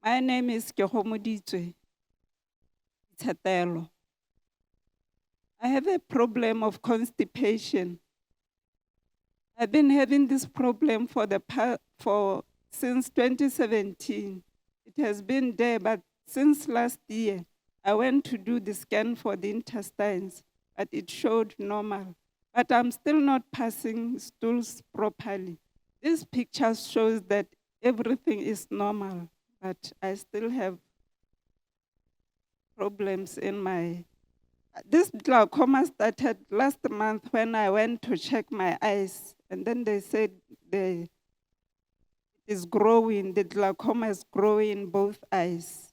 My name is 𝐏𝐀𝐈𝐍. I have a problem of constipation. I've been having this problem since 2017. It has been there, but since last year, I went to do the scan for the intestines, but it showed normal. But I'm still not passing stools properly. This picture shows that everything is normal, but I still have problems in my... This glaucoma started last month when I went to check my eyes, and then they said it is growing, the glaucoma is growing in both eyes.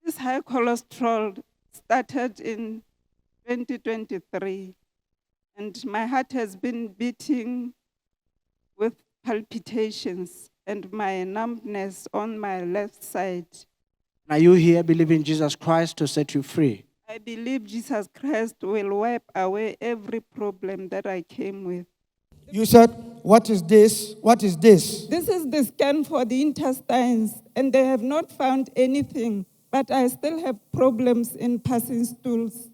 This high cholesterol started in 2023, and my heart has been beating with palpitations and my numbness on my left side. Are you here believing Jesus Christ to set you free? I believe Jesus Christ will wipe away every problem that I came with. You said, what is this? What is this? This is the scan for the intestines, and they have not found anything, but I still have problems in passing stools.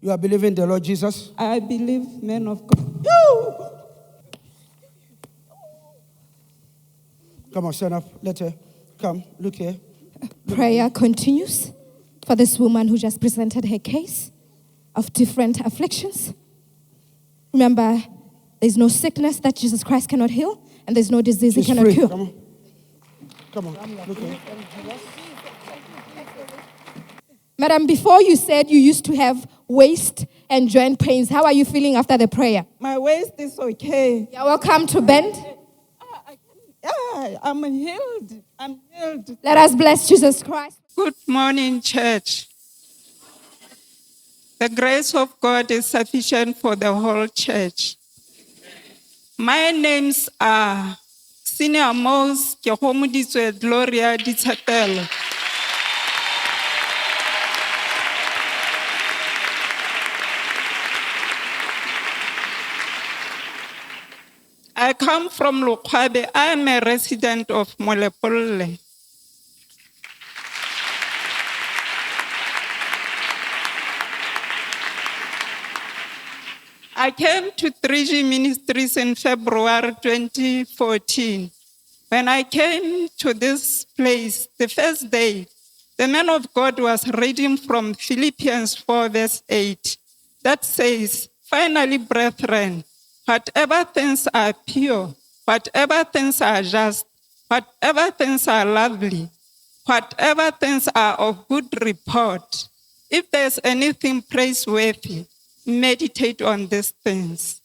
You are believing the Lord Jesus? I believe, man of God. Come on, stand up. Let her come. Look here. Prayer continues for this woman who just presented her case of different afflictions. Remember, there's no sickness that Jesus Christ cannot heal, and there's no disease She's he cannot free. cure. Come on. Come on. Look here. Madam, before you said you used to have waist and joint pains. How are you feeling after the prayer? My waist is okay. You're welcome to bend. I'm healed. I'm healed. Let us bless Jesus Christ. Good morning, church. The grace of God is sufficient for the whole church. My names are Senior Most 𝐏𝐀𝐈𝐍 Gloria Ditshatelo. I come from 𝐏𝐻𝐈. I am a resident of Molepolle. I came to 𝐷 Ministries in February 2014. When I came to this place, the first day, the man of God was reading from Philippians 4, verse 8. That says, finally, brethren, whatever things are pure, whatever things are just, whatever things are lovely, whatever things are of good report, if there's anything praiseworthy, meditate on these things.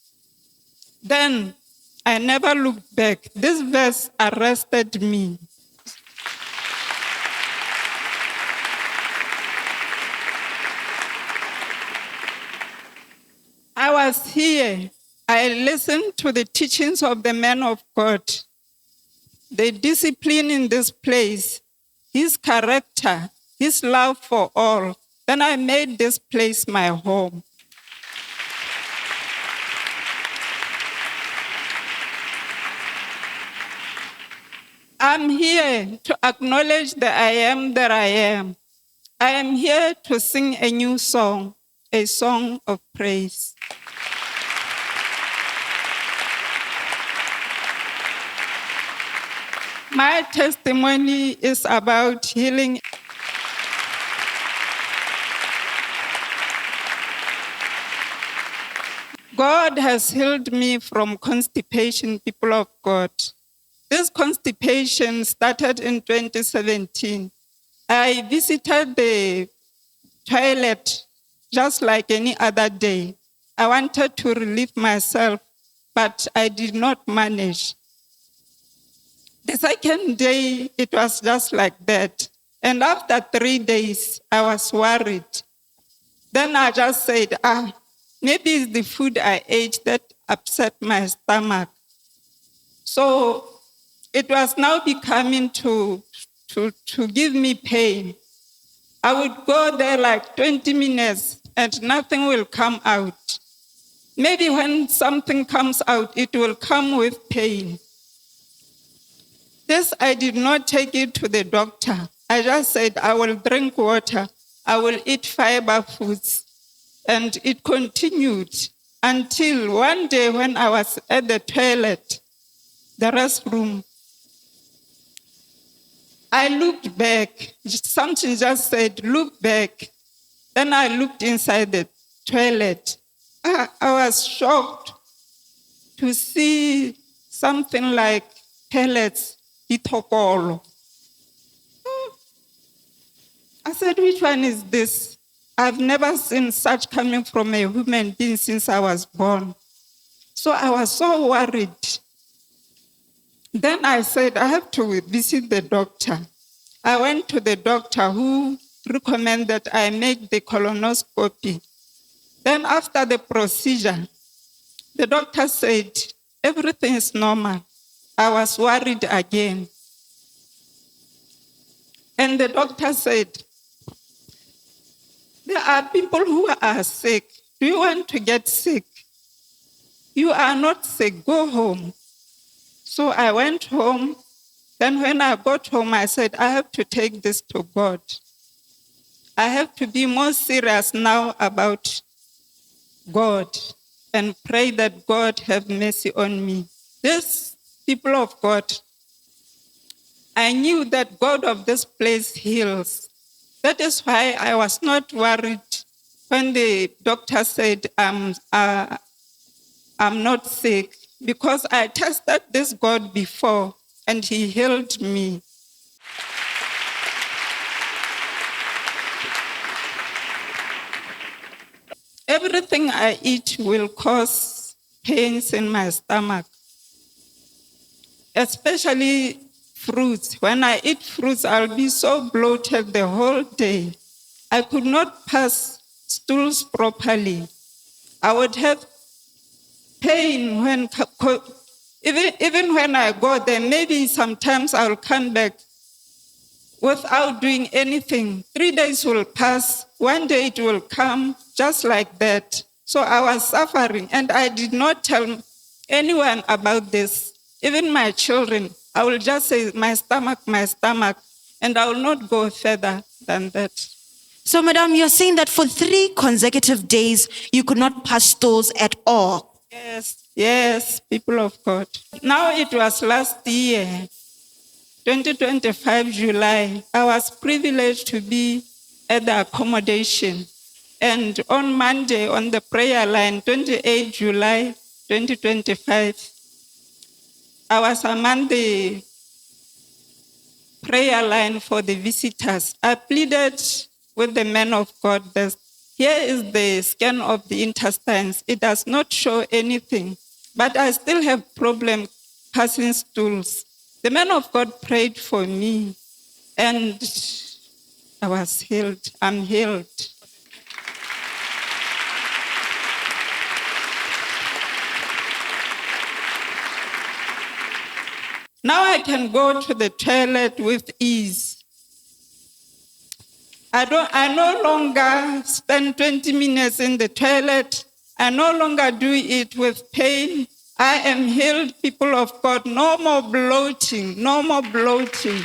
Then I never looked back. This verse arrested me. I was here. I listened to the teachings of the man of God, the discipline in this place, his character, his love for all. Then I made this place my home. I'm here to acknowledge that I am that I am. I am here to sing a new song, a song of praise. My testimony is about healing. God has healed me from constipation, people of God. This constipation started in 2017. I visited the toilet just like any other day. I wanted to relieve myself, but I did not manage. The second day, it was just like that. And after 3 days, I was worried. Then I just said, maybe it's the food I ate that upset my stomach. So it was now becoming to give me pain. I would go there like 20 minutes and nothing will come out. Maybe when something comes out, it will come with pain. This, I did not take it to the doctor. I just said, I will drink water, I will eat fiber foods. And it continued until one day when I was at the toilet, the restroom, I looked back. Something just said, look back. Then I looked inside the toilet. I was shocked to see something like pellets, itokolo. I said, which one is this? I've never seen such coming from a human being since I was born. So I was so worried. Then I said, I have to visit the doctor. I went to the doctor who recommended I make the colonoscopy. Then after the procedure, the doctor said, everything is normal. I was worried again. And the doctor said, there are people who are sick. Do you want to get sick? You are not sick, go home. So I went home. Then when I got home, I said, I have to take this to God. I have to be more serious now about God and pray that God have mercy on me. This people of God, I knew that God of this place heals. That is why I was not worried when the doctor said I'm not sick, because I tested this God before and he healed me. Everything I eat will cause pains in my stomach, especially fruits. When I eat fruits, I'll be so bloated the whole day. I could not pass stools properly. I would have pain when, even when I go there, maybe sometimes I'll come back without doing anything. 3 days will pass, one day it will come, just like that. So I was suffering, and I did not tell anyone about this. Even my children, I will just say, my stomach, and I will not go further than that. So, Madam, you're saying that for 3 consecutive days, you could not pass stools at all? Yes, people of God. Now it was last year, 2025 July, I was privileged to be at the accommodation. And on Monday, on the prayer line, 28 July 2025, I was among the prayer line for the visitors. I pleaded with the man of God that here is the scan of the intestines. It does not show anything, but I still have problem passing stools. The man of God prayed for me, and I was healed. I'm healed. Now I can go to the toilet with ease. I no longer spend 20 minutes in the toilet. I no longer do it with pain. I am healed, people of God. No more bloating, no more bloating.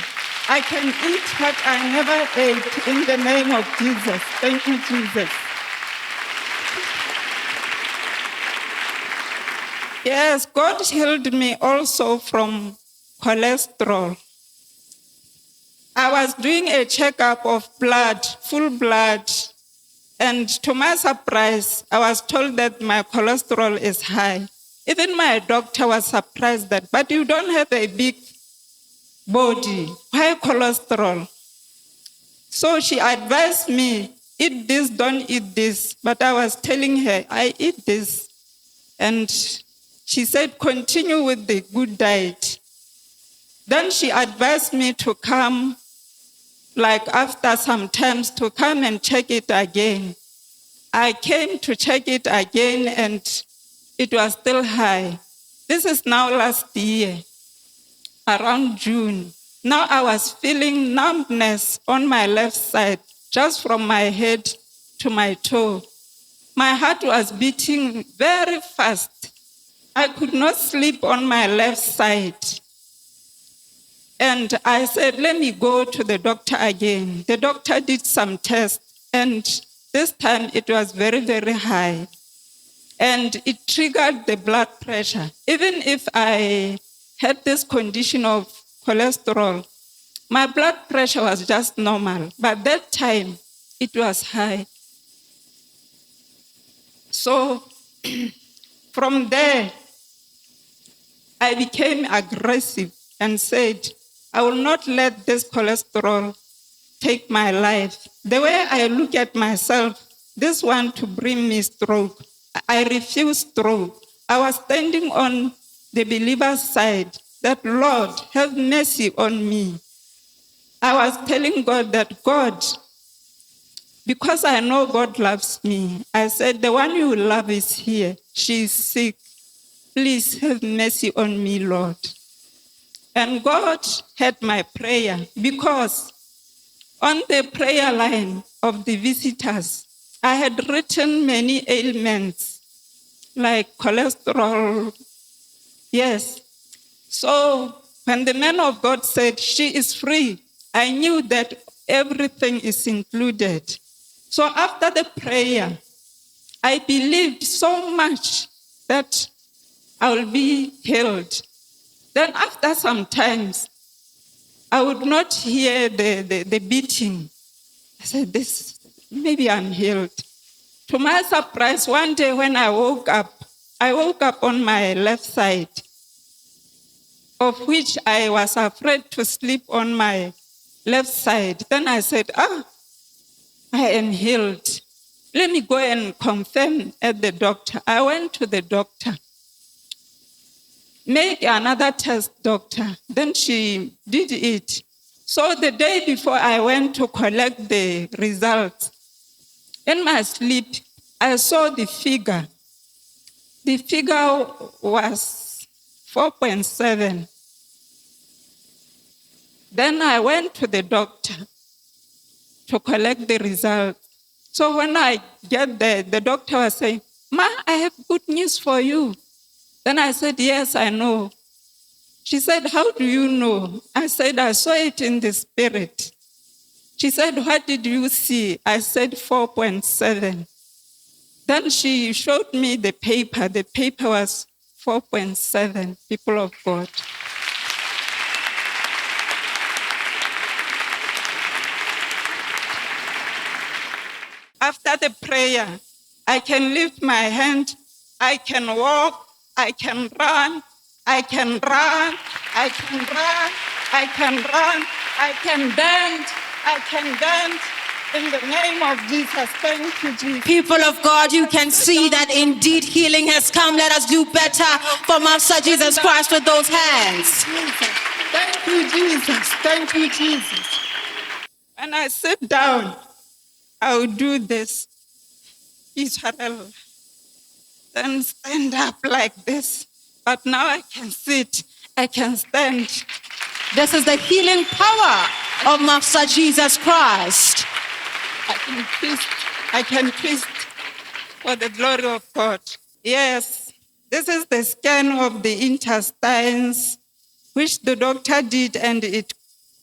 I can eat what I never ate in the name of Jesus. Thank you, Jesus. Yes, God healed me also from cholesterol. I was doing a checkup of blood, full blood, and to my surprise, I was told that my cholesterol is high. Even my doctor was surprised that, but you don't have a big body, why cholesterol? So she advised me, eat this, don't eat this. But I was telling her, I eat this. And she said, continue with the good diet. Then she advised me to come, like after some times, to come and check it again. I came to check it again and it was still high. This is now last year, around June. Now I was feeling numbness on my left side, just from my head to my toe. My heart was beating very fast. I could not sleep on my left side. And I said, let me go to the doctor again. The doctor did some tests, and this time it was very, very high. And it triggered the blood pressure. Even if I had this condition of cholesterol, my blood pressure was just normal. But that time, it was high. So from there, I became aggressive and said, I will not let this cholesterol take my life. The way I look at myself, this one to bring me stroke, I refuse stroke. I was standing on the believer's side, that Lord, have mercy on me. I was telling God that, God, because I know God loves me, I said, the one you love is here. She is sick. Please have mercy on me, Lord. And God heard my prayer, because on the prayer line of the visitors, I had written many ailments, like cholesterol. Yes. So when the man of God said, she is free, I knew that everything is included. So after the prayer, I believed so much that I will be healed. Then after some times, I would not hear the beating. I said, maybe I'm healed. To my surprise, one day when I woke up on my left side, of which I was afraid to sleep on my left side. Then I said, I am healed. Let me go and confirm at the doctor. I went to the doctor. Make another test, doctor. Then she did it. So the day before I went to collect the results, in my sleep, I saw the figure. The figure was 4.7. Then I went to the doctor to collect the results. So when I get there, the doctor was saying, Ma, I have good news for you. Then I said, yes, I know. She said, how do you know? I said, I saw it in the spirit. She said, what did you see? I said, 4.7. Then she showed me the paper. The paper was 4.7, people of God. After the prayer, I can lift my hand, I can walk, I can run, I can run, I can run, I can run, I can bend, I can bend. In the name of Jesus, thank you, Jesus. People of God, you can see that indeed healing has come. Let us do better for Master Jesus Christ with those hands. Thank you, Jesus. Thank you, Jesus. When I sit down, I will do this. Israel. Then stand up like this. But now I can sit, I can stand. This is the healing power of Master Jesus Christ. I can twist for the glory of God. Yes, this is the scan of the intestines, which the doctor did, and it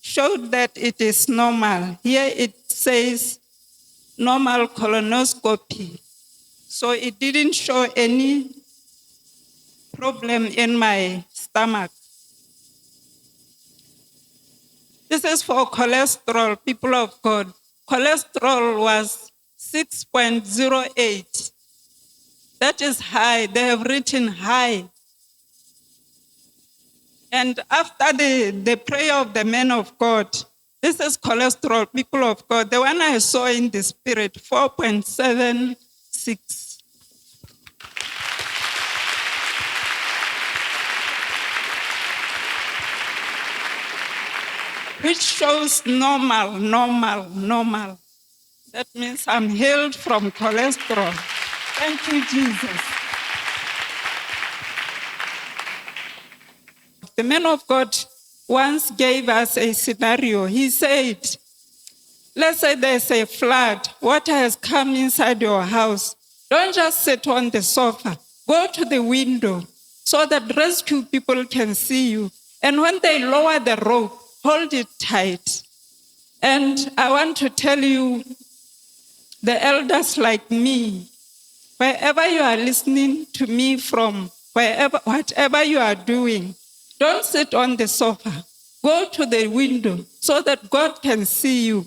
showed that it is normal. Here it says normal colonoscopy. So it didn't show any problem in my stomach. This is for cholesterol, people of God. Cholesterol was 6.08. That is high. They have written high. And after the prayer of the man of God, this is cholesterol, people of God. The one I saw in the spirit, 4.76. Which shows normal. That means I'm healed from cholesterol. Thank you, Jesus. The man of God once gave us a scenario. He said, let's say there's a flood. Water has come inside your house. Don't just sit on the sofa. Go to the window so that rescue people can see you. And when they lower the rope, hold it tight. And I want to tell you, the elders like me, wherever you are listening to me from, whatever you are doing, don't sit on the sofa. Go to the window so that God can see you.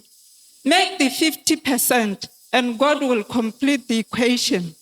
Make the 50%, and God will complete the equation.